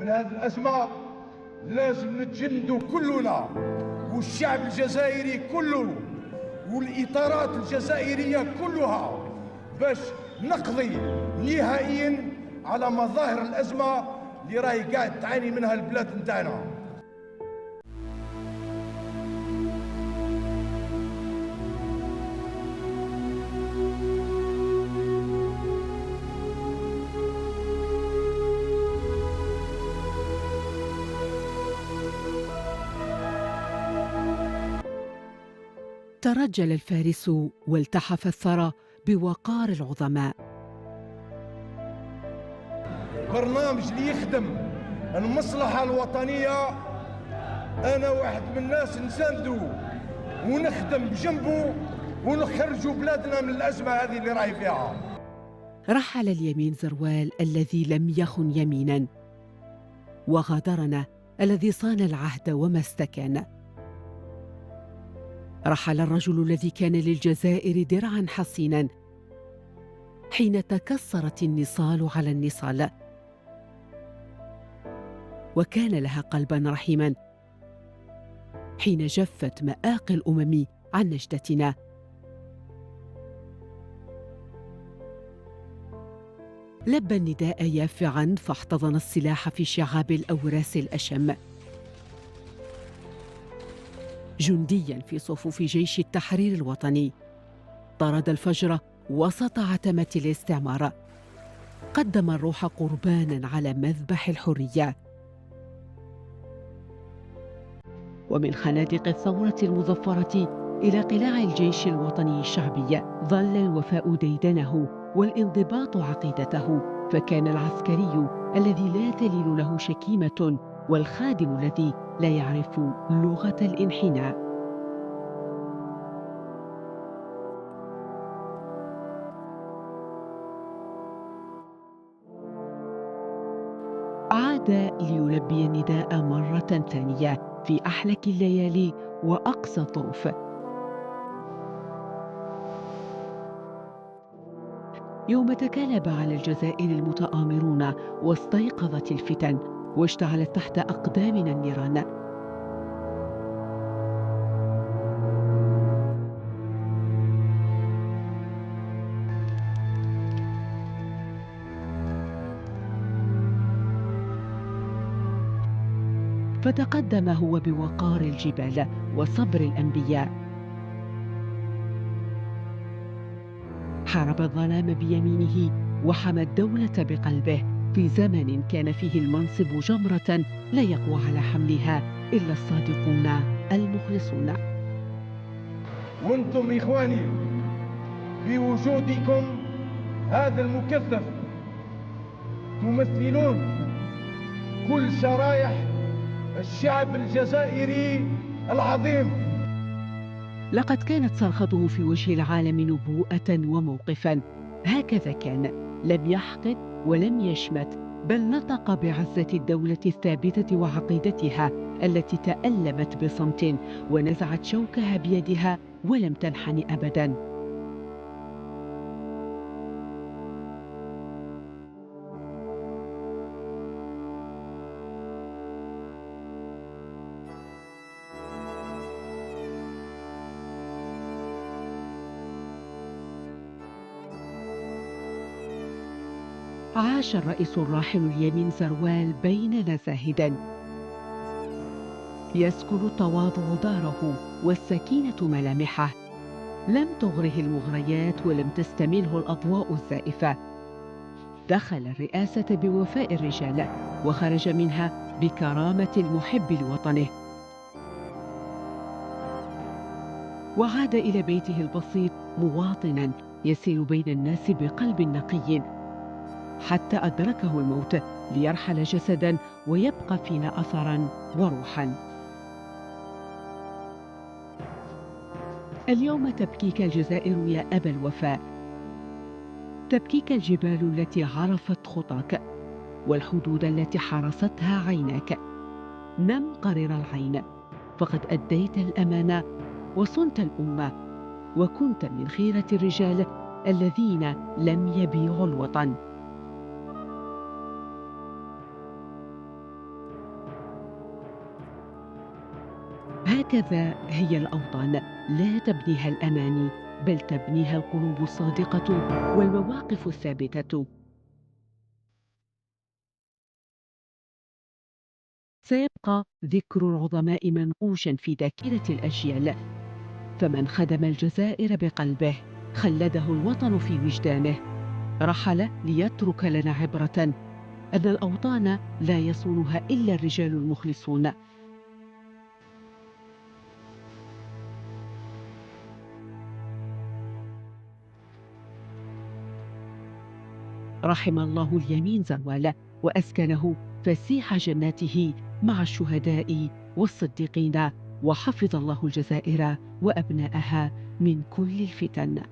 من هذه الأزمة لازم نتجندوا كلنا، والشعب الجزائري كله والإطارات الجزائرية كلها، باش نقضي نهائيا على مظاهر الأزمة اللي راهي قاعد تعاني منها البلاد نتاعنا. ترجل الفارس والتحف الثرى بوقار العظماء. برنامج اللي يخدم المصلحة الوطنية، أنا واحد من الناس نساندو ونخدم بجنبه ونخرجوا بلادنا من الأزمة هذه اللي راهي فيها. رحل اليمين زروال الذي لم يخن يمينا، وغادرنا الذي صان العهد وما استكان. رحل الرجل الذي كان للجزائر درعا حصينا حين تكسرت النصال على النصال، وكان لها قلبا رحيما حين جفت مآقي الأمم عن نجدتنا. لبى النداء يافعا فاحتضن السلاح في شعاب الأوراس الأشم. جنديا في صفوف جيش التحرير الوطني، طرد الفجر وسط عتمة الاستعمار، قدم الروح قربانا على مذبح الحرية. ومن خنادق الثورة المظفرة إلى قلاع الجيش الوطني الشعبي ظل الوفاء ديدنه والانضباط عقيدته، فكان العسكري الذي لا تلين له شكيمة والخادم الذي لا يعرف لغة الانحناء. عاد ليلبي النداء مرة ثانية في أحلك الليالي وأقصى الظروف. يوم تكالب على الجزائر المتآمرون واستيقظت الفتن واشتعلت تحت أقدامنا النيران، فتقدم هو بوقار الجبال وصبر الأنبياء. حارب الظلام بيمينه وحمى الدولة بقلبه في زمن كان فيه المنصب جمرة لا يقوى على حملها إلا الصادقون المخلصون. وانتم إخواني بوجودكم هذا المكثف تمثلون كل شرائح الشعب الجزائري العظيم. لقد كانت صرخته في وجه العالم نبوءة وموقفا. هكذا كان، لم يحقد ولم يشمت، بل نطق بعزة الدولة الثابتة وعقيدتها التي تألمت بصمت ونزعت شوكها بيدها ولم تنحن أبدا. عاش الرئيس الراحل اليمين زروال بيننا زاهدا، يسكن التواضع داره والسكينة ملامحه. لم تغره المغريات ولم تستمله الأضواء الزائفة. دخل الرئاسة بوفاء الرجال وخرج منها بكرامة المحب لوطنه، وعاد إلى بيته البسيط مواطنا يسير بين الناس بقلب نقي، حتى أدركه الموت ليرحل جسدا ويبقى فينا أثرا وروحا. اليوم تبكيك الجزائر يا أبا الوفاء، تبكيك الجبال التي عرفت خطاك والحدود التي حرستها عيناك. نم قرير العين، فقد أديت الأمانة وصنت الأمة، وكنت من خيرة الرجال الذين لم يبيعوا الوطن. هكذا هي الأوطان، لا تبنيها الأماني بل تبنيها القلوب الصادقة والمواقف الثابتة. سيبقى ذكر العظماء منقوشا في ذاكرة الأجيال، فمن خدم الجزائر بقلبه خلده الوطن في وجدانه، رحل ليترك لنا عبرة أن الأوطان لا يصونها إلا الرجال المخلصون. رحم الله اليمين زوال وأسكنه فسيح جناته مع الشهداء والصديقين، وحفظ الله الجزائر وأبنائها من كل الفتن.